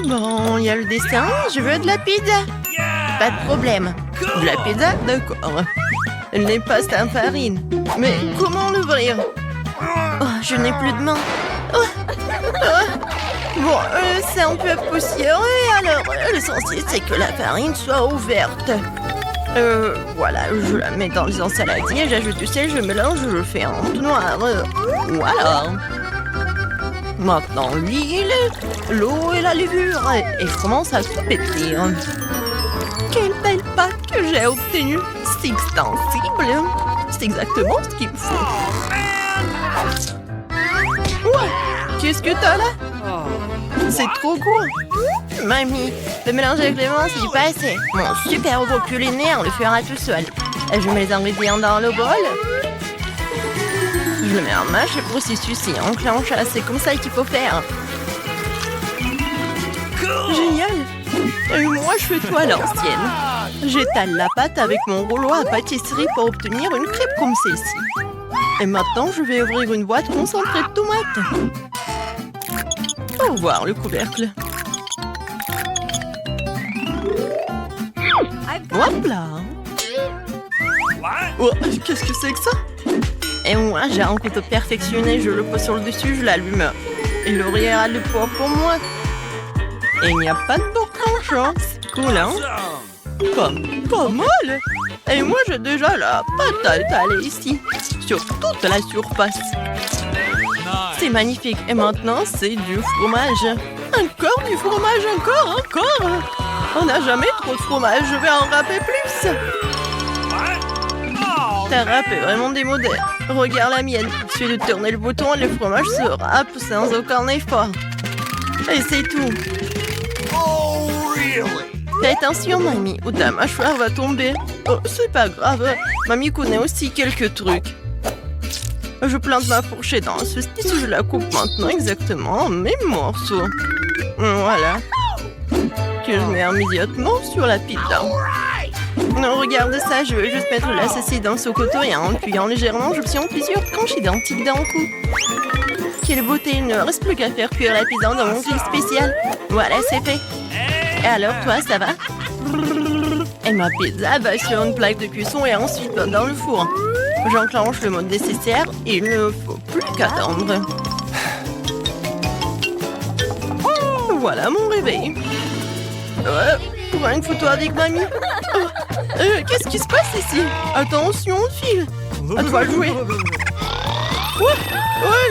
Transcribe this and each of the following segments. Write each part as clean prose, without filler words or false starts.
Bon, il y a le dessin. Je veux de la pizza. Pas de problème. De la pizza? D'accord. Elle n'est pas sans farine. Mais comment l'ouvrir? Oh, je n'ai plus de main. Oh. Bon, c'est un peu poussiéreux, alors l'essentiel c'est que la farine soit ouverte. Voilà, je la mets dans les ensaladiers, j'ajoute du sel, je mélange, je fais un tout noir. Voilà. Maintenant l'huile, l'eau et la levure. Et je commence à tout pétrir. Quelle belle pâte que j'ai obtenue. C'est extensible. C'est exactement ce qu'il me faut. Ouais, qu'est-ce que t'as là? C'est trop court. Mamie, le mélange avec les mains, c'est pas assez. Mon super robot culinaire le fera tout seul. Je mets les ingrédients dans le bol. Je le mets en marche, le processus est enclenché. C'est comme ça qu'il faut faire. Génial. Et moi, je fais tout à l'ancienne. J'étale la pâte avec mon rouleau à pâtisserie pour obtenir une crêpe comme celle-ci. Et maintenant, je vais ouvrir une boîte concentrée de tomates. Au revoir le couvercle. Hop là. Oh, qu'est-ce que c'est que ça? Et moi, j'ai un couteau perfectionné. Je le pose sur le dessus, je l'allume. Et l'oreiller a le poids pour moi. Et il n'y a pas de boucan. C'est cool, hein? Pas mal. Et moi, j'ai déjà la pâte à étaler ici. Sur toute la surface. C'est magnifique. Et maintenant, c'est du fromage. Encore du fromage, encore. On n'a jamais trop de fromage. Je vais en râper plus. Ta râpe est vraiment démodée. Regarde la mienne. Il suffit de tourner le bouton et le fromage se râpe sans aucun effort. Et c'est tout. Fais attention, mamie, ou ta mâchoire va tomber. Oh, c'est pas grave. Mamie connaît aussi quelques trucs. Je plante ma fourchette dans la saucisse, je la coupe maintenant exactement en mes morceaux. Voilà. Que je mets immédiatement sur la pizza. Non, regarde ça, je veux juste mettre la saucisse dans ce coteau et en appuyant légèrement, j'obtiens plusieurs tranches identiques d'un coup. Quelle beauté, il ne reste plus qu'à faire cuire la pizza dans mon grill spécial. Voilà, c'est fait. Et alors, toi, ça va? Et ma pizza va sur une plaque de cuisson et ensuite dans le four. J'enclenche le mode nécessaire et il ne faut plus qu'attendre. Voilà mon réveil. Prends une photo avec mamie. Qu'est-ce qui se passe ici? Attention, file. À toi de jouer. Ouais,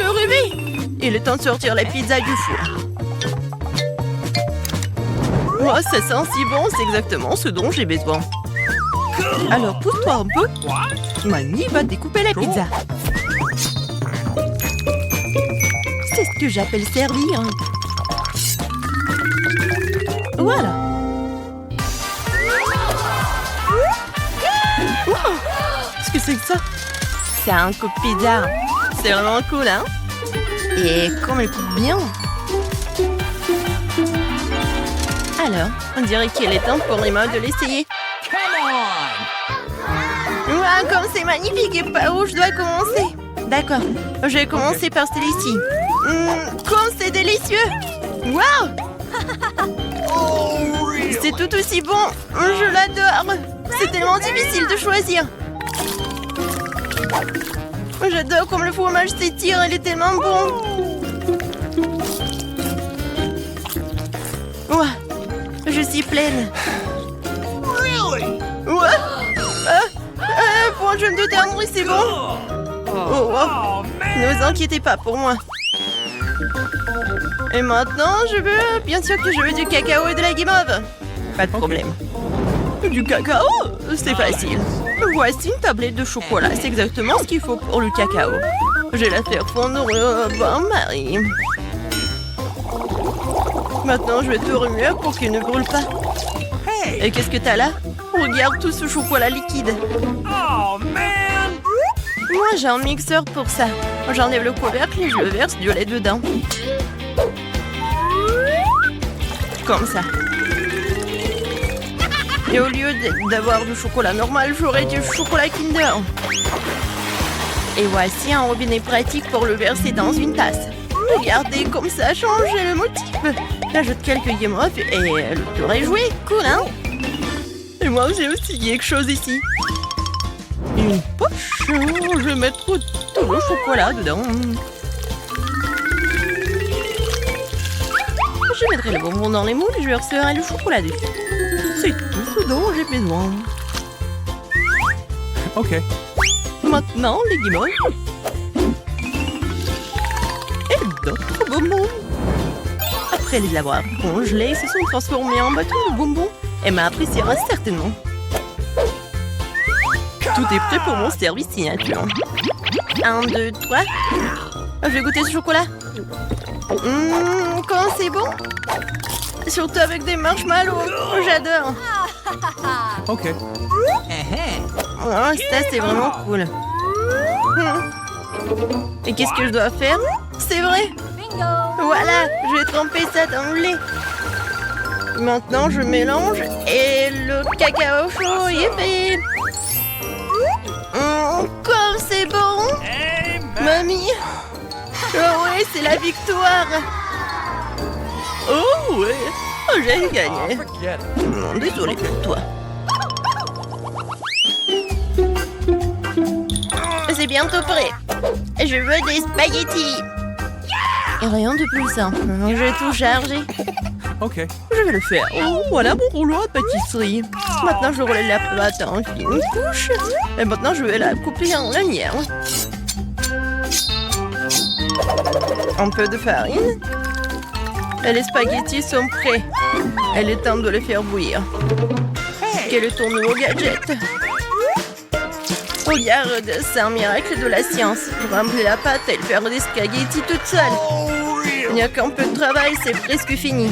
le réveil. Il est temps de sortir la pizza du four. Oh, ça sent si bon, c'est exactement ce dont j'ai besoin. Alors, pousse-toi un peu. Mamie va découper la pizza. C'est ce que j'appelle servir. Voilà. Wow. Qu'est-ce que c'est que ça? C'est un coupe pizza. C'est vraiment cool, hein? Et comme elle coupe bien. Alors, on dirait qu'il est temps pour Emma de l'essayer. Wow, comme c'est magnifique et par où je dois commencer? D'accord, je vais commencer par celui-ci. Comme c'est délicieux! Wow! C'est tout aussi bon! Je l'adore! C'est tellement difficile de choisir! J'adore comme le fromage s'étire, il est tellement bon! Wow! Je suis pleine! Ouais! Pour un jeune de tendre, c'est bon. Oh, wow. Ne vous inquiétez pas pour moi. Et maintenant, je veux... Bien sûr que je veux du cacao et de la guimauve. Pas de problème. Du cacao? C'est facile. Voici une tablette de chocolat. C'est exactement ce qu'il faut pour le cacao. Je vais la faire fondre au bain-marie. Maintenant, je vais tout remuer pour qu'il ne brûle pas. Et qu'est-ce que t'as là? Regarde tout ce chocolat liquide. Oh, man! Moi, j'ai un mixeur pour ça. J'enlève le couvercle et je verse du lait dedans. Comme ça. Et au lieu d'avoir du chocolat normal, j'aurai du chocolat Kinder. Et voici un robinet pratique pour le verser dans une tasse. Regardez comme ça a changé le motif. J'ajoute quelques guimauves et le tour est joué. Cool, hein? Et moi, j'ai aussi quelque chose ici. Une poche. Je vais mettre tout le chocolat dedans. Je mettrai le bonbon dans les moules et je verserai le chocolat dessus. C'est tout ce dont j'ai besoin. Ok. Maintenant, les guimauves. Et d'autres bonbons. Après les avoir congelés, ils se sont transformés en bâtons de bonbons. Emma appréciera certainement. Tout est prêt pour mon service signature. 1, 2, 3. Je vais goûter ce chocolat. Comment c'est bon? Surtout avec des marshmallows. J'adore. Ok. Oh, ça, c'est vraiment cool. Et qu'est-ce que je dois faire? C'est vrai. Voilà, je vais tremper ça dans le lait. Maintenant, je mélange et le cacao chaud, yippee! Comme c'est bon! Mamie! Oh ouais, c'est la victoire! Oh ouais! Oh, j'ai gagné! Non, désolé pour toi. C'est bientôt prêt. Je veux des spaghettis. Et rien de plus simple. J'ai tout chargé. Ok. Je vais le faire. Oh, voilà mon rouleau à pâtisserie. Maintenant, je relève la pâte en fine couche. Et maintenant, je vais la couper en lanière. Un peu de farine. Et les spaghettis sont prêts. Il est temps de les faire bouillir. Quel est ton nouveau gadget? Regarde, c'est un miracle de la science. Je remplis la pâte et faire des spaghettis toute seule. Il n'y a qu'un peu de travail, c'est presque fini.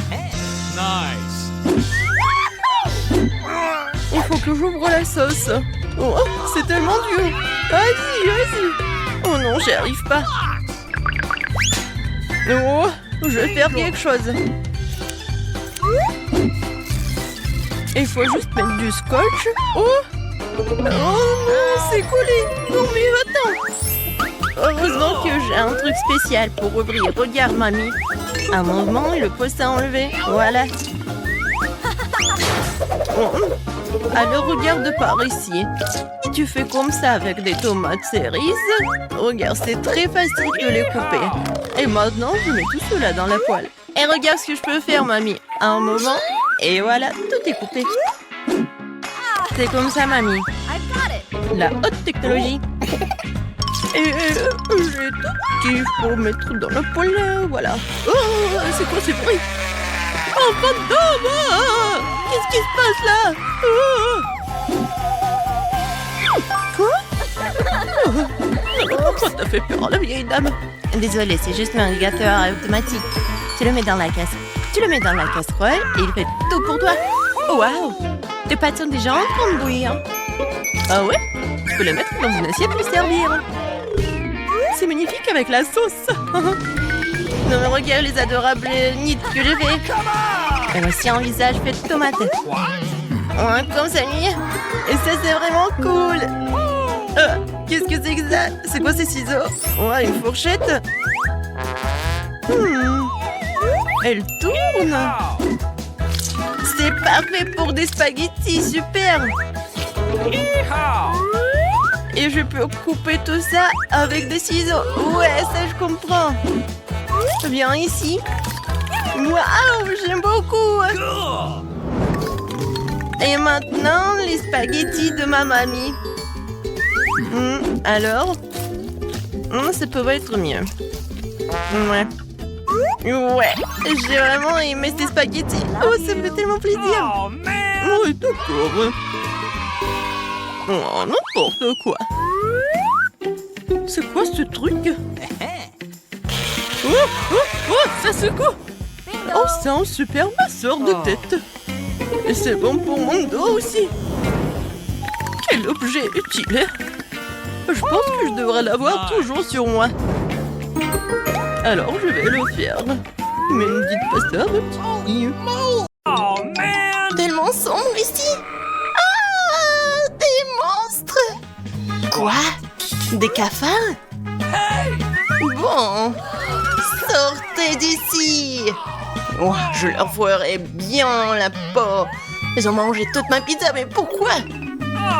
Nice. Il faut que j'ouvre la sauce. Oh, c'est tellement dur. Vas-y, vas-y. Oh non, j'y arrive pas. Oh, je vais faire quelque chose. Il faut juste mettre du scotch. Oh, oh non, c'est collé. Non mais attends. Heureusement que j'ai un truc spécial pour ouvrir. Regarde, mamie. Un mouvement et le poste à enlever. Voilà. Oh. Alors regarde par ici. Si tu fais comme ça avec des tomates cerises, regarde, c'est très facile de les couper. Et maintenant, je mets tout cela dans la poêle. Et regarde ce que je peux faire, mamie. Un moment, et voilà, tout est coupé. C'est comme ça, mamie. La haute technologie. Et j'ai tout qu'il faut mettre dans la poêle, voilà. Oh, c'est quoi ce bruit? Oh, fantôme! Qu'est-ce qui se passe là? Quoi? Pourquoi t'as fait peur à la vieille dame? Désolée, c'est juste un radiateur automatique. Tu le mets dans la casserole. Tu le mets dans la casserole et il fait tout pour toi. Oh, waouh! Tes pâtes sont déjà en train de bouillir. Ah ouais? Tu peux le mettre dans une assiette et le servir. C'est magnifique avec la sauce. Non mais regarde les adorables nids que j'ai fait. Et voici un visage fait de tomates. Ouais, comme ça, lui. Et ça, c'est vraiment cool. Qu'est-ce que c'est que ça? C'est quoi ces ciseaux? Ouais, une fourchette. Elle tourne. C'est parfait pour des spaghettis, super. Et je peux couper tout ça avec des ciseaux. Ouais, ça je comprends. Viens ici. Waouh, j'aime beaucoup. Et maintenant, les spaghettis de ma mamie. Alors ça peut être mieux. Ouais. Ouais, j'ai vraiment aimé ces spaghettis. Oh, ça me fait tellement plaisir. Oui, d'accord. Oh, n'importe quoi. C'est quoi ce truc? Oh, ça secoue. Oh, c'est un super masseur de tête. Et c'est bon pour mon dos aussi. Quel objet utile. Je pense que je devrais l'avoir toujours sur moi. Alors, je vais le faire. Mais ne dites pas ça, petit. Oh, man! Tellement sombre ici. Ah, des monstres. Quoi? Des cafards? Bon, sortez d'ici. Oh, je leur ferai bien la peau. Ils ont mangé toute ma pizza, mais pourquoi?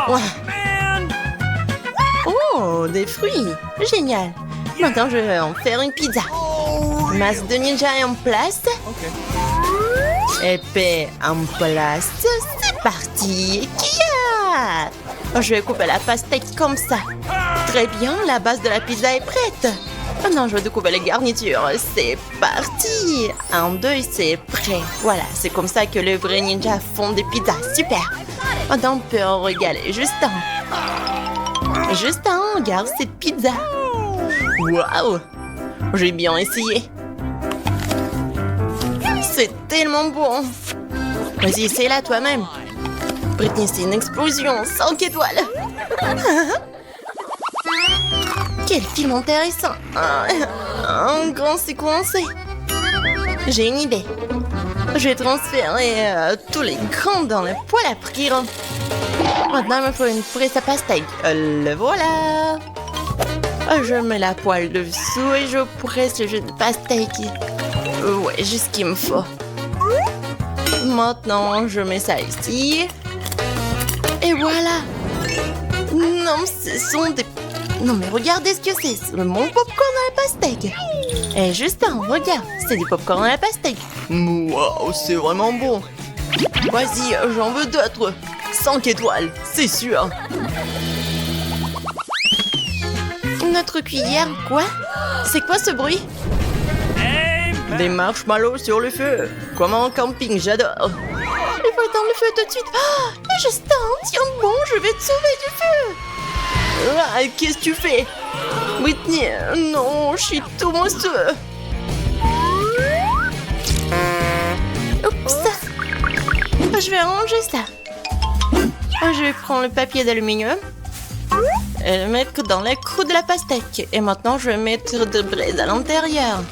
Oh, Ouais. man! Oh, des fruits. Génial. Maintenant, je vais en faire une pizza. Masse de ninja est en place. Okay. Épée en place. C'est parti. Kia! Je vais couper la pastèque comme ça. Très bien, la base de la pizza est prête. Maintenant, je vais découper les garnitures. C'est parti. 1, 2, c'est prêt. Voilà, c'est comme ça que les vrais ninjas font des pizzas. Super. Maintenant, on peut en régaler Justin. Justin, regarde cette pizza. Waouh! J'ai bien essayé. C'est tellement bon. Vas-y, essaie-la toi-même. Britney, c'est une explosion. 5 étoiles. Quel film intéressant. Un grand séquencé. J'ai une idée. Je vais transférer tous les grains dans le poêle à frire. Maintenant, il me faut une presse à pastèque. Le voilà. Je mets la poêle dessous et je presse le jus de pastèque. Ouais, juste ce qu'il me faut. Maintenant, je mets ça ici. Et voilà. Non, ce sont des... Non, mais regardez ce que c'est. C'est mon popcorn à la pastèque. Et Justin, regarde. C'est du popcorn à la pastèque. Waouh, c'est vraiment bon. Vas-y, j'en veux d'autres. 5 étoiles, c'est sûr. Notre cuillère, quoi? C'est quoi ce bruit? Des marshmallows sur le feu. Comme en camping, j'adore. Il faut éteindre le feu tout de suite. Oh, Justin, tiens bon, je vais te sauver du feu. Ah, qu'est-ce que tu fais? Whitney, non, je suis tout monstrueux. Oups. Je vais ranger ça. Je vais prendre le papier d'aluminium et le mettre dans la croûte de la pastèque. Et maintenant, je vais mettre des braises à l'intérieur.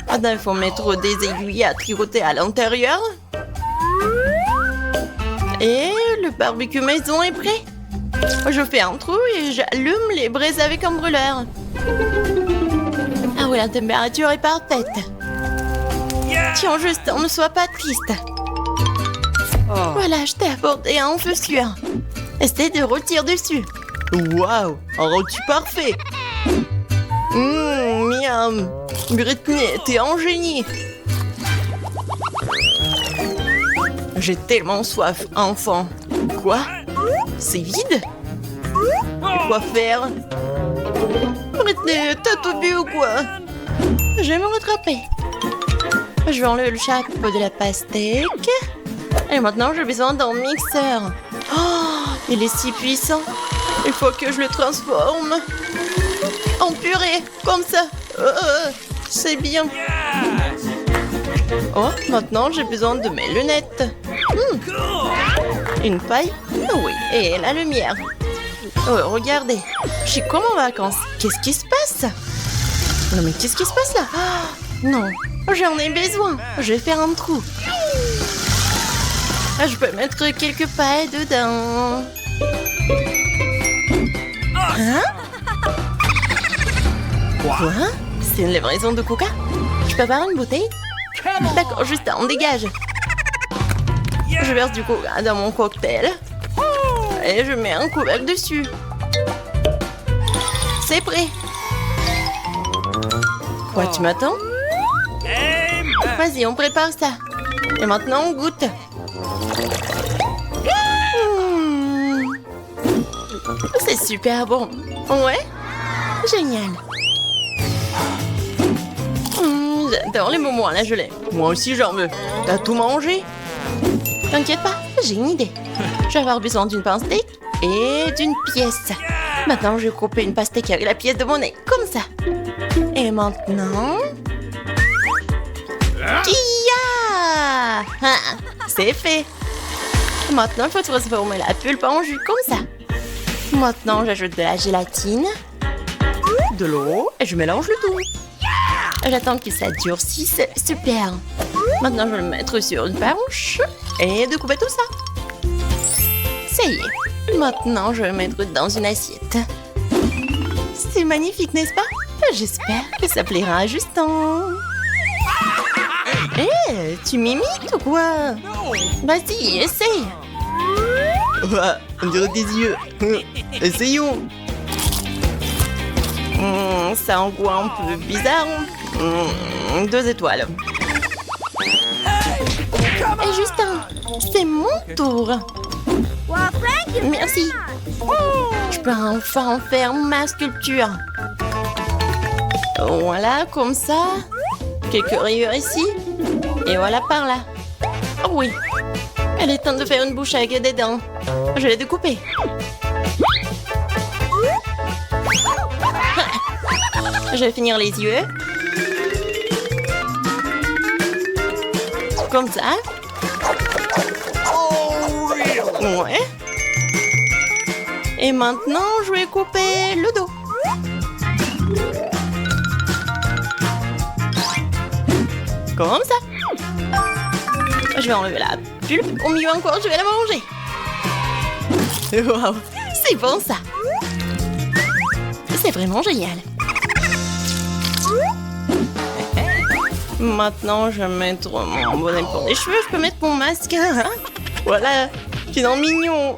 Maintenant, il faut mettre des aiguilles à tricoter à l'intérieur. Et le barbecue maison est prêt. Je fais un trou et j'allume les braises avec un brûleur. Ah oui, la température est parfaite. Tiens, Justin, ne sois pas triste. Oh. Voilà, je t'ai apporté un feu sûr. Essaie de rôtir dessus. Waouh, un rôti parfait. Miam. Britney, t'es un génie. J'ai tellement soif, enfant. Quoi? C'est vide? Quoi faire? Britney, t'as tout bu ou quoi? Je vais me rattraper. Je vais enlever le chapeau de la pastèque. Et maintenant, j'ai besoin d'un mixeur. Oh, il est si puissant. Il faut que je le transforme en purée, comme ça. C'est bien. Oh, maintenant, j'ai besoin de mes lunettes. Une paille? Oui, et la lumière. Oh, regardez. Je suis comme en vacances. Qu'est-ce qui se passe? Non, mais qu'est-ce qui se passe là? Oh, non, j'en ai besoin. Je vais faire un trou. Je peux mettre quelques pailles dedans. Hein? Quoi? C'est une livraison de coca? Je peux avoir une bouteille? D'accord, juste on dégage. Je verse du coca dans mon cocktail. Et je mets un couvercle dessus. C'est prêt. Quoi, tu m'attends? Vas-y, on prépare ça. Et maintenant, on goûte. C'est super bon. Ouais? Génial. J'adore les moments à la gelée. Moi aussi, j'en veux. T'as tout mangé? T'inquiète pas, j'ai une idée. Je vais avoir besoin d'une pastèque et d'une pièce. Maintenant, je vais couper une pastèque avec la pièce de monnaie, comme ça. Et maintenant... Kia! C'est fait. Maintenant, il faut transformer la pulpe en jus, comme ça. Maintenant, j'ajoute de la gélatine, de l'eau, et je mélange le tout. J'attends que ça durcisse. Super. Maintenant, je vais le mettre sur une planche et découper tout ça. Ça y est. Maintenant, je vais le mettre dans une assiette. C'est magnifique, n'est-ce pas? J'espère que ça plaira à Justin. Ouais, tu m'imites ou quoi? Vas-y, essaye. Ouais, on dirait des yeux. Essayons. Ça a un goût un peu bizarre. 2 étoiles. Et Justin, c'est mon tour. Merci. Je peux enfin faire ma sculpture. Voilà, comme ça. Quelques rayures ici. Et voilà par là. Oh oui. Elle est temps de faire une bouche avec des dents. Je vais les découper. Je vais finir les yeux. Comme ça. Ouais. Et maintenant, je vais couper le dos. Comme ça. Je vais enlever la pulpe. Au milieu encore, je vais la manger. Wow, c'est bon ça. C'est vraiment génial. Maintenant, je vais mettre mon bonnet pour les cheveux. Je peux mettre mon masque. Voilà, c'est dans mignon.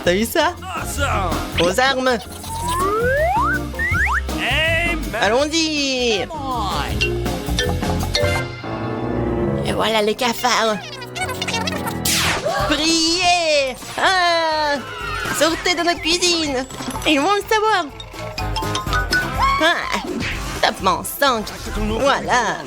T'as vu ça? Awesome. Aux armes. Hey, man. Allons-y. Come on. Et voilà les cafards. Brillez! Ah! Sortez de notre cuisine. Ils vont le savoir. Ah! Tapement 5. Voilà.